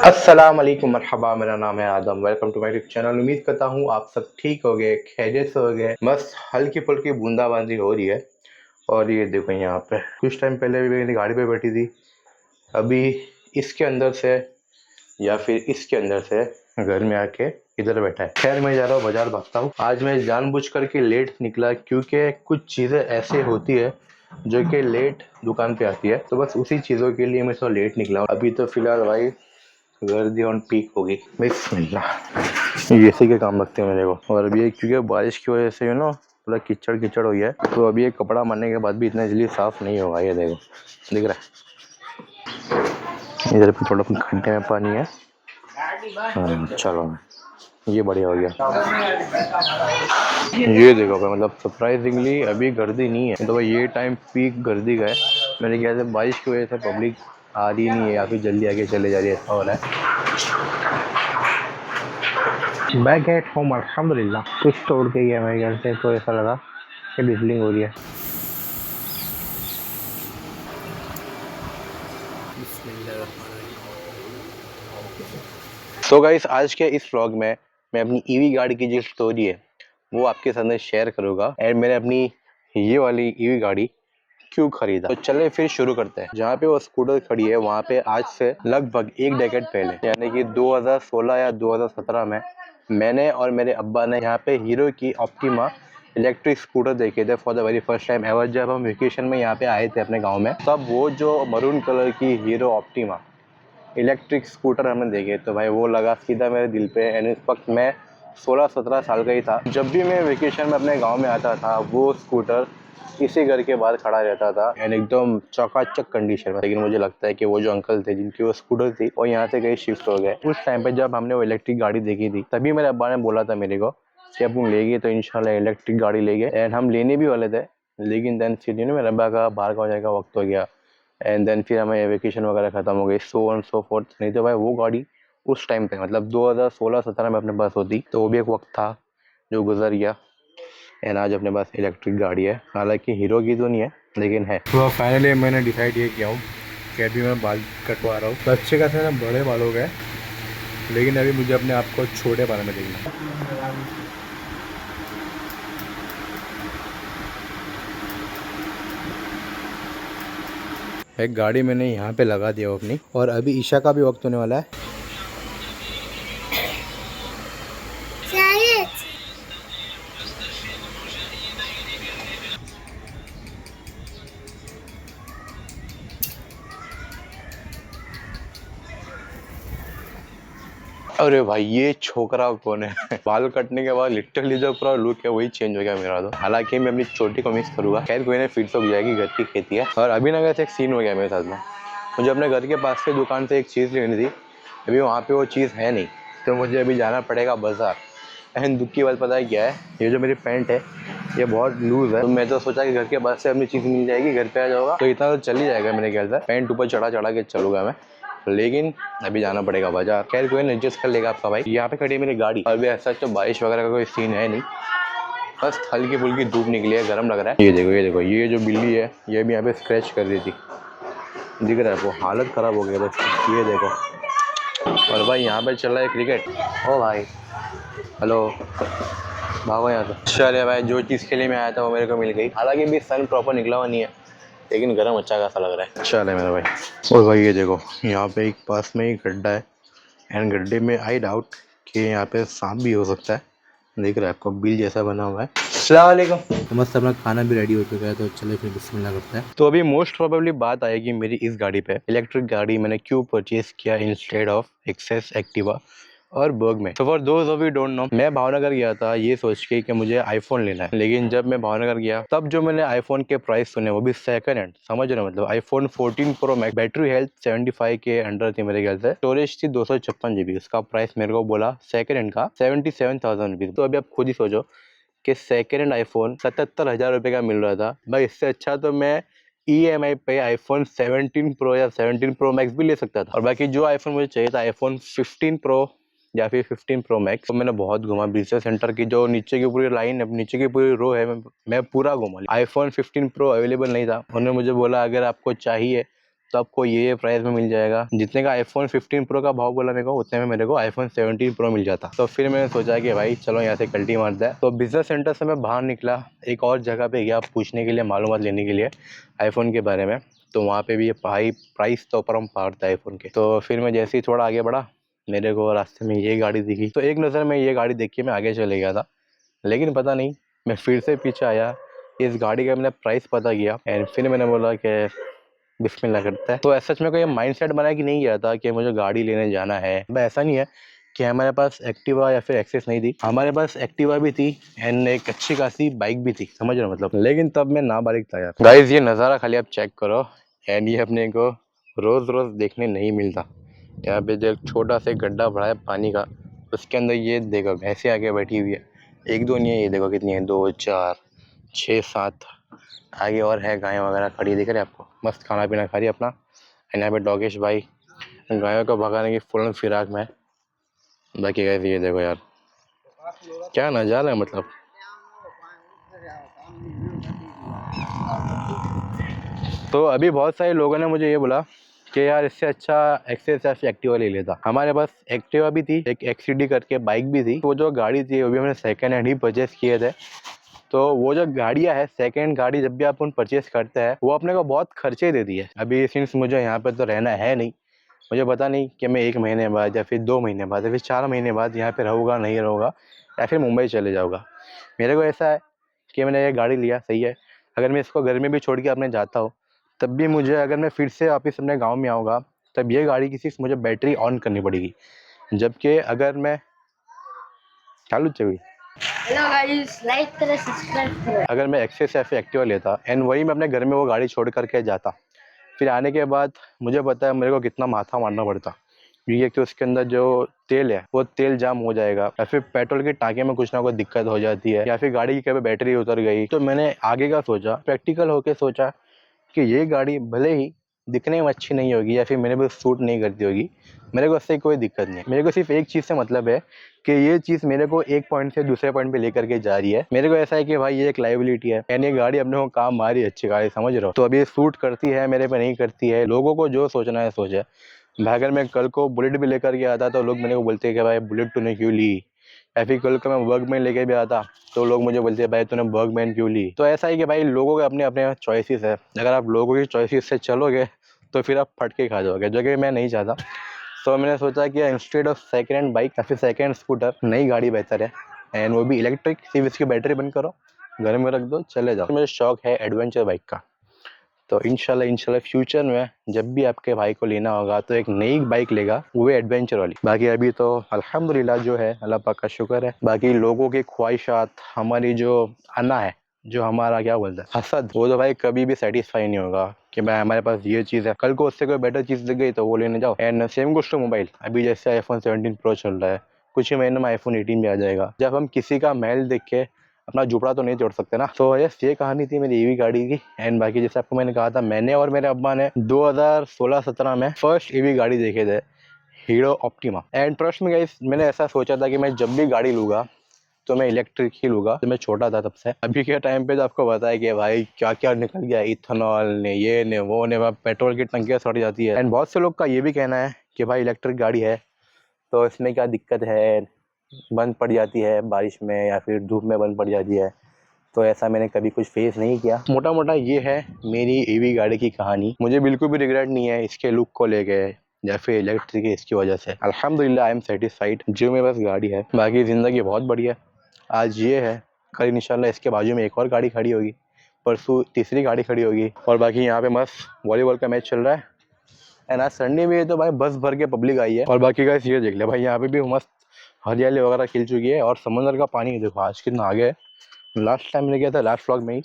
अस्सलाम वालेकुम मरहबा, मेरा नाम है Adam. Welcome to my YouTube channel. उम्मीद करता हूँ आप सब ठीक हो गए, खैरियत से हो गए। बस हल्की फुल्की बूंदाबांदी हो रही है। और ये देखो यहाँ पे कुछ टाइम पहले भी मेरी गाड़ी पे बैठी थी, अभी इसके अंदर से या फिर इसके अंदर से घर में आके इधर बैठा है। खैर मैं जा रहा हूँ बाजार, भागता हूँ। आज मैं जानबूझ करके लेट निकला क्योंकि कुछ चीज़ें ऐसे होती है जो कि लेट दुकान पे आती है, तो बस उसी चीज़ों के लिए मैं थोड़ा लेट निकला हूँ। अभी तो फिलहाल भाई गर्दी ऑन पीक होगी। बिस्मिल्लाह, ये इसी के काम लगते हैं मेरे को। और अभी क्योंकि बारिश की वजह से ना पूरा कीचड़ कीचड़ हो गया है, तो अभी ये कपड़ा मारने के बाद भी इतना जल्दी साफ नहीं होगा। ये देखो, दिख रहा है इधर पे थोड़ा खड्डे में पानी है। हाँ चलो, ये बढ़िया हो गया। ये देखो भाई, मतलब सरप्राइजिंगली अभी गर्दी नहीं है। तो ये टाइम पीक गर्दी का है। मेरे ख्याल से बारिश की वजह से पब्लिक आ रही नहीं है या फिर जल्दी आके चले जा रही है, ऐसा हो रहा है। बैक एट होम अल्हम्दुलिल्लाह। कुछ तोड़ के गया मेरे घर से, तो ऐसा लगा कि बिजलिंग हो रही है। तो गाइस, आज के इस व्लॉग में मैं अपनी ईवी गाड़ी की जो स्टोरी है वो आपके सामने शेयर करूंगा। एंड मैंने अपनी ये वाली ईवी गाड़ी क्यों खरीदा, तो चले फिर शुरू करते हैं। जहाँ पे वो स्कूटर खड़ी है वहाँ पे आज से लगभग एक डेकेड पहले, यानी कि 2016 या 2017 में मैंने और मेरे अब्बा ने यहाँ पे हीरो की ऑप्टिमा इलेक्ट्रिक स्कूटर देखे थे for the very first time ever. जब हम वेकेशन में यहाँ पे आए थे अपने गांव में, तब वो जो मरून कलर की हीरो ऑप्टिमा इलेक्ट्रिक स्कूटर हमने देखे, तो भाई वो लगा सीधा मेरे दिल पे। एंड इस वक्त मैं 16-17 साल का ही था। जब भी मैं वेकेशन में अपने गांव में आता था, वो स्कूटर इसी घर के बाहर खड़ा रहता था एंड एकदम चकाचक कंडीशन में। लेकिन मुझे लगता है कि वो जो अंकल थे जिनकी वो स्कूटर थी, वो यहाँ से कहीं शिफ्ट हो गए। उस टाइम पे जब हमने वो इलेक्ट्रिक गाड़ी देखी थी, तभी मेरे अब्बा ने बोला था मेरे को कि अब तुम लेंगे तो इंशाल्लाह इलेक्ट्रिक गाड़ी लेंगे। एंड हम लेने भी वाले थे, लेकिन देन फिर मेरे अब्बा का बाहर का जाने का वक्त हो गया। एंड देन फिर हमें वेकेशन वगैरह ख़त्म हो गई, सो ऑन सो फोर्थ। नहीं तो भाई वो गाड़ी उस टाइम पे मतलब 2016-17 में अपने पास होती, तो वो भी एक वक्त था जो गुजर गया। एंड आज अपने पास इलेक्ट्रिक गाड़ी है, हालांकि हीरो की तो नहीं है लेकिन है। तो फाइनली मैंने डिसाइड ये किया हूँ कि अभी मैं बाल कटवा रहा हूँ। तो अच्छे खासे ना बड़े बाल हो गए, लेकिन अभी मुझे अपने आप को छोटे बालों में देखना है। एक गाड़ी मैंने यहाँ पे लगा दिया अपनी, और अभी ईशा का भी वक्त होने वाला है। अरे भाई, ये छोकरा कौन है? बाल कटने के बाद लिटरली जो पूरा लुक है वही चेंज हो गया मेरा। तो हालांकि मैं अपनी चोटी को मिक्स करूंगा, खैर कोई नहीं, फिर तो हो जाएगी, घर की खेती है। और अभी ना कैसे एक सीन हो गया मेरे साथ में। मुझे अपने घर के पास से दुकान से एक चीज़ लेनी थी, अभी वहाँ पे वो चीज़ है नहीं, तो मुझे अभी जाना पड़ेगा बाजार। एंड दुख की बात पता है क्या है, ये जो मेरी पैंट है ये बहुत लूज़ है। तो मैं तो सोचा कि घर के पास से अपनी चीज़ मिल जाएगी, घर पे आ जाऊँगा तो इतना तो चल ही जाएगा मेरे ख्याल से। पैंट ऊपर चढ़ा चढ़ा के चलूँगा मैं, लेकिन अभी जाना पड़ेगा बाजार। खैर कोई नहीं, एडजस्ट कर लेगा आपका भाई। यहाँ पे खड़ी है मेरी गाड़ी, और भी ऐसा तो बारिश वगैरह का कोई सीन है नहीं, बस हल्की फुल्की धूप निकली है, गर्म लग रहा है। ये देखो, ये देखो, ये जो बिल्ली है ये भी यहाँ पे स्क्रैच कर रही थी, दिख रहा है वो, हालत ख़राब हो गया बस। ये देखो, और भाई यहाँ पे चल रहा है क्रिकेट। ओ भाई, हेलो, भागो यहाँ से। चले भाई, जो चीज़ के लिए मैं आया था वो मेरे को मिल गई। हालांकि भी सन प्रॉपर निकला हुआ नहीं है, लेकिन गर्म अच्छा खासा लग रहा है। चले मेरा भाई। और भाई ये देखो, यहाँ पे एक पास में ही गड्ढा है, एंड गड्ढे में आई डाउट कि यहाँ पे सांप भी हो सकता है। देख रहा है आपको, बिल जैसा बना हुआ है। अस्सलाम वालेकुम। तो मस्त अपना खाना भी रेडी हो चुका है, तो चले फिर बिस्मिल्लाह करते हैं। तो अभी मोस्ट प्रोबेबली बात आएगी मेरी इस गाड़ी पे, इलेक्ट्रिक गाड़ी मैंने क्यों परचेज किया इंस्टेड ऑफ एक्सेस, एक्टिवा और बर्ग में। तो for those of you don't know, मैं भावनगर गया था ये सोच के कि मुझे आईफोन लेना है, लेकिन जब मैं भावनगर गया तब जो मैंने आईफोन के प्राइस सुने वो भी सेकंड हैंड, समझ रहे हो, मतलब iPhone 14 pro max, battery health 75 के अंडर थी मेरे ख्याल से, स्टोरेज थी 256 GB, उसका प्राइस मेरे को बोला सेकंड हैंड का 77,000 रुपीज। तो अभी आप खुद ही सोचो कि सेकेंड हैंड आईफोन 77,000 रुपये का मिल रहा था भाई, इससे अच्छा तो मैं EMI पे आईफोन 17 प्रो या 17 प्रो मैक्स भी ले सकता था। और बाकी जो आईफोन मुझे चाहिए था, आईफोन 15 प्रो या फिर 15 प्रो मैक्स। तो मैंने बहुत घूमा बिजनेस सेंटर की जो नीचे की पूरी लाइन है, नीचे की पूरी रो है, मैं पूरा घूमा। आईफोन 15 प्रो अवेलेबल नहीं था। उन्होंने मुझे बोला अगर आपको चाहिए तो आपको ये प्राइस में मिल जाएगा। जितने का आईफोन 15 प्रो का भाव बोला मेरे को, उतने में मेरे को आईफोन 17 प्रो मिल जाता। तो फिर मैंने सोचा कि भाई चलो यहाँ से कल्टी मारता है। तो बिजनेस सेंटर से मैं बाहर निकला, एक और जगह पे गया पूछने के लिए, मालूमात लेने के लिए आईफोन के बारे में। तो वहाँ पे भी ये प्राइस तो ऊपर हम पहाड़ था आईफोन के। तो फिर मैं जैसे ही थोड़ा आगे बढ़ा, मेरे को रास्ते में ये गाड़ी दिखी। तो एक नज़र में ये गाड़ी देख के मैं आगे चले गया था, लेकिन पता नहीं मैं फिर से पीछे आया, इस गाड़ी का मैंने प्राइस पता किया एंड फिर मैंने बोला कि बिस्मिल्लाह करता है। तो ऐसा सच में कोई माइंडसेट बना कि नहीं गया था कि मुझे गाड़ी लेने जाना है। भाई ऐसा नहीं है कि हमारे पास एक्टिवा या फिर एक्सेस नहीं थी, हमारे पास एक्टिवा भी थी एंड एक अच्छी खासी बाइक भी थी, समझ रहे हो मतलब। लेकिन तब मैं नाबालिग था यार। गाइस ये नज़ारा खाली आप चेक करो एंड ये अपने को रोज़ रोज़ देखने नहीं मिलता। यहाँ पे जो एक छोटा सा गड्ढा भरा है पानी का, उसके अंदर ये देखो भैंसे आके बैठी हुई है। एक दो नहीं है, ये देखो कितनी है, 2 4 6 7 आगे और है गायें वगैरह खड़ी दिख रही है आपको। मस्त खाना पीना खा रही है अपना। एंड यहाँ पे डॉगेश भाई गायों को भगाने की फुल फिराक में। बाकी कैसे ये देखो यार क्या नजारा है मतलब। तो अभी बहुत सारे लोगों ने मुझे ये बोला कि यार इससे अच्छा एक्सेस या फिर एक्टिवा ले लेता। हमारे पास एक्टिवा भी थी, एक एक्सीडी करके बाइक भी थी। वो जो गाड़ी थी वो भी हमने सेकेंड हैंड ही परचेस किए थे। तो वो जो गाड़ियाँ है, सेकेंड गाड़ी जब भी आप उन परचेस करते हैं वो अपने को बहुत खर्चे देती है। अभी सिंस मुझे यहाँ पे तो रहना है नहीं, मुझे पता नहीं कि मैं 1 महीने बाद या फिर 2 महीने बाद या फिर 4 महीने बाद यहाँ पे रहूँगा नहीं रहूँगा या फिर मुंबई चले जाऊँगा। मेरे को ऐसा है कि मैंने ये गाड़ी लिया सही है, अगर मैं इसको घर में भी छोड़ के अपने जाता हूँ तब भी मुझे, अगर मैं फिर से वापस अपने गाँव में आऊँगा तब ये गाड़ी की सिर्फ मुझे बैटरी ऑन करनी पड़ेगी। जबकि अगर मैं चालू चाहिए, हेलो गाइस, लाइक करें, सब्सक्राइब करें। अगर मैं एक्सेस या फिर एक्टिवा लेता एंड वही मैं अपने घर में वो गाड़ी छोड़ करके जाता, फिर आने के बाद मुझे पता है मेरे को कितना माथा मारना पड़ता। क्योंकि एक तो उसके अंदर जो तेल है वो तेल जाम हो जाएगा, या फिर पेट्रोल के टाँके में कुछ ना कुछ दिक्कत हो जाती है, या फिर गाड़ी की कभी बैटरी उतर गई। तो मैंने आगे का सोचा, प्रैक्टिकल होके सोचा कि ये गाड़ी भले ही दिखने में अच्छी नहीं होगी या फिर मेरे को सूट नहीं करती होगी, मेरे को उससे कोई दिक्कत नहीं है। मेरे को सिर्फ एक चीज़ से मतलब है कि ये चीज़ मेरे को एक पॉइंट से दूसरे पॉइंट पे लेकर के जा रही है। मेरे को ऐसा है कि भाई ये एक लाइबिलिटी है यानी ये गाड़ी अपने को काम आ रही है, अच्छी गाड़ी, समझ रहे हो। तो अभी सूट करती है मेरे पे नहीं करती है, लोगों को जो सोचना है सोचे। भाई अगर मैं कल को बुलेट भी लेकर के आता तो लोग मेरे को बोलते हैं कि भाई बुलेट तूने क्यों ली, या फिर कल को मैं वर्कमैन लेके भी आता तो लोग मुझे बोलते हैं भाई तूने वर्कमैन क्यों ली। तो ऐसा है कि भाई लोगों के अपने अपने चॉइसेस है, अगर आप लोगों की चॉइसेस से चलोगे तो फिर आप फटके खा जाओगे, जो कि मैं नहीं चाहता। तो मैंने सोचा कि instead of second hand bike या फिर सेकेंड हैंड स्कूटर नई गाड़ी बेहतर है, एंड वो भी इलेक्ट्रिक। सिर्फ इसकी बैटरी बंद करो, घर में रख दो, चले जाओ। मुझे शौक है एडवेंचर बाइक का। तो इंशाल्लाह फ्यूचर में जब भी आपके भाई को लेना होगा तो एक नई बाइक लेगा, वो एडवेंचर वाली। बाकी अभी तो अल्हम्दुलिल्लाह जो है अल्लाह पाक का शुक्र है। बाकी लोगों की ख्वाहिशात, हमारी जो अना है, जो हमारा क्या बोलते हैं हसद, वो तो भाई कभी भी सेटिस्फाई नहीं होगा कि भाई हमारे पास ये चीज़ है, कल को उससे कोई बेटर चीज़ दिख गई तो वो लेने जाओ। And same goes to mobile. अभी जैसे आईफोन 17 प्रो चल रहा है, कुछ ही महीने में आईफोन 18 भी आ जाएगा। जब हम किसी का महल देख के अपना झुपड़ा तो नहीं तोड़ सकते ना। तो यस ये कहानी थी मेरी ईवी गाड़ी की। एंड बाकी जैसे आपको मैंने कहा था, मैंने और मेरे अब्बा ने 2016-17 में फर्स्ट ईवी गाड़ी देखे थे, हीरो ऑप्टिमा। एंड ट्रस्ट में गाइस मैंने ऐसा सोचा था कि मैं जब भी गाड़ी लूँगा तो मैं इलेक्ट्रिक ही लूँगा। तो मैं छोटा था तब से। अभी के टाइम पे तो आपको पता है कि भाई क्या क्या निकल गया, इथेनॉल ने, ये ने, वो ने, पेट्रोल की टंकियाँ सड़ जाती है। एंड बहुत से लोग का ये भी कहना है कि भाई इलेक्ट्रिक गाड़ी है तो इसमें क्या दिक्कत है, बंद पड़ जाती है बारिश में या फिर धूप में बंद पड़ जाती है। तो ऐसा मैंने कभी कुछ फेस नहीं किया। मोटा मोटा ये है मेरी ईवी गाड़ी की कहानी। मुझे बिल्कुल भी रिग्रेट नहीं है इसके लुक को लेके या फिर इलेक्ट्रिक है इसकी वजह से। अल्हम्दुलिल्लाह आई एम सेटिस्फाइड जो मेरे पास गाड़ी है। बाकी ज़िंदगी बहुत बढ़िया। आज ये है, कल इंशाल्लाह इसके बाजू में एक और गाड़ी खड़ी होगी, परसों तीसरी गाड़ी खड़ी होगी। और बाकी यहाँ पे मस्त वॉलीबॉल का मैच चल रहा है। एंड आज संडे भी है तो भाई बस भर के पब्लिक आई है। और बाकी गाइस ये देख ले भाई, यहाँ पे भी मस्त हरियाली वगैरह खिल चुकी है और समंदर का पानी देखो आज कितना आगे है। लास्ट टाइम मैंने गया था, लास्ट व्लॉग में ही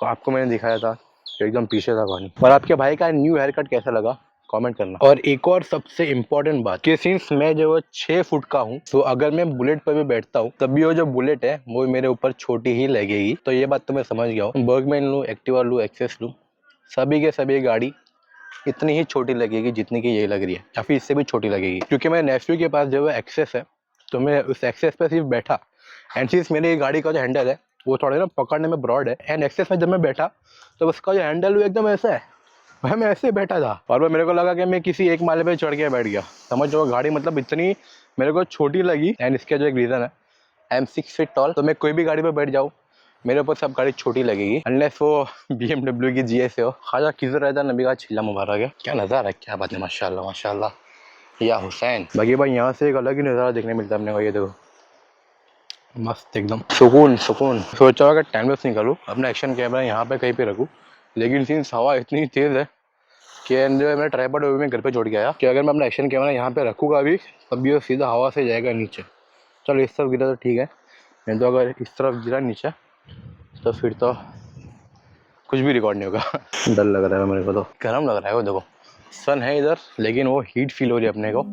आपको मैंने दिखाया था कि एकदम पीछे था पानी। और आपके भाई का न्यू हेयर कट कैसा लगा कमेंट करना। और एक और सबसे इम्पोर्टेंट बात कि सिंस मैं जो 6 फुट का हूँ, तो अगर मैं बुलेट पर भी बैठता हूँ तब भी वो जो बुलेट है वो मेरे ऊपर छोटी ही लगेगी। तो ये बात तो मैं समझ गया हूँ। बर्गमैन लूँ, एक्टिवा लूँ, एक्सेस लूँ, सभी के सभी गाड़ी इतनी ही छोटी लगेगी जितनी कि ये लग रही है, या फिर इससे भी छोटी लगेगी, क्योंकि मेरे नेफ्यू के पास जो है एक्सेस है, तो मैं उस एक्सेस पे सिर्फ बैठा, एंड सिर्फ मेरी गाड़ी का जो हैंडल है वो थोड़ा ना पकड़ने में ब्रॉड है, एंड एक्सेस में जब मैं बैठा तो उसका जो हैंडल वो एकदम ऐसा है, भाई मैं ऐसे ही बैठा था और वो मेरे को लगा कि मैं किसी एक माले पे चढ़ के बैठ गया। समझ लो गाड़ी मतलब इतनी मेरे को छोटी लगी, एंड इसका जो एक रीज़न है, आई एम 6 फीट टॉल, तो मैं कोई भी गाड़ी पे बैठ जाऊँ मेरे ऊपर सब गाड़ी छोटी लगेगी, अनलेस वो BMW की GS हो। खाजा किधर रहता नबी का चिल्ला मुबारक है, क्या नज़ारा है, क्या बात है, माशाल्लाह माशाल्लाह या हुसैन। बाकी भाई यहाँ से एक अलग ही नज़ारा देखने मिलता है अपने को, ये देखो मस्त एकदम सुकून सुकून। सोचा होगा टाइम लैप्स निकालूँ, अपना एक्शन कैमरा यहाँ पे कहीं पे रखूँ, लेकिन सिंस हवा इतनी तेज़ है कि जो है मेरा ट्राइपॉड मैं घर पे छोड़ के आया कि अगर मैं अपना एक्शन कैमरा यहाँ पे रखूँगा अभी तब भी वो सीधा हवा से जाएगा नीचे। चलो इस तरफ गिरा तो ठीक है, नहीं तो अगर इस तरफ गिरा नीचे तो फिर तो कुछ भी रिकॉर्ड नहीं होगा। डर लग रहा है मेरे को, तो गर्म लग रहा है वो, देखो सन है इधर लेकिन वो हीट फील हो रही है अपने को।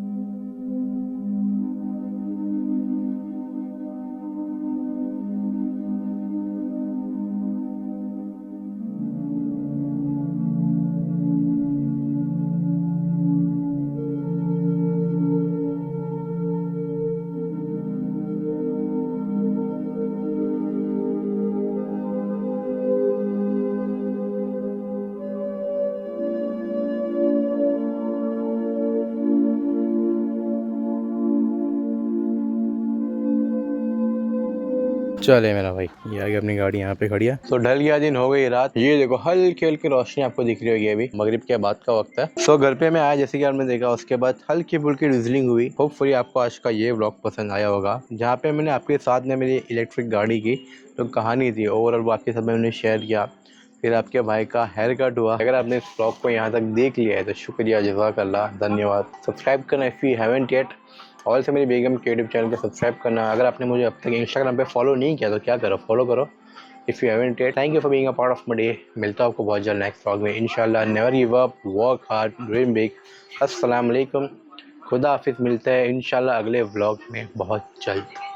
चले मेरा भाई, ये आगे अपनी गाड़ी यहाँ पे खड़ी है। तो ढल गया दिन, हो गई रात, ये देखो हल्की हल्की रोशनी आपको दिख रही होगी, अभी मगरिब के बाद का वक्त है। सो घर पे मैं आया, जैसे कि आपने देखा, उसके बाद हल्की फुल्की ड्रिजलिंग हुई। होपफुली आपको आज का ये व्लॉग पसंद आया होगा, जहाँ पे मैंने आपके साथ में मेरी इलेक्ट्रिक गाड़ी की जो कहानी थी ओवरऑल वो आपके साथ में मैंने शेयर किया। फिर आपके भाई का हेयर कट हुआ। अगर आपने इस व्लॉग को यहाँ तक देख लिया है तो शुक्रिया, जज़ाकल्लाह, धन्यवाद। सब्सक्राइब करना इफ़ यू हैवंट येट, और से मेरी बेगम के यूट्यूब चैनल को सब्सक्राइब करना। अगर आपने मुझे अब तक इंस्टाग्राम पे फॉलो नहीं किया तो क्या करो, फॉलो करो if you haven't yet. Thank you for being a part of my day. मिलता हूँ आपको बहुत जल्द नेक्स्ट व्लॉग में इंशाल्लाह। Never give up, work hard, dream big. अस्सलाम वालेकुम, खुदा हाफिज़। मिलते हैं इंशाल्लाह अगले व्लॉग में बहुत जल्द।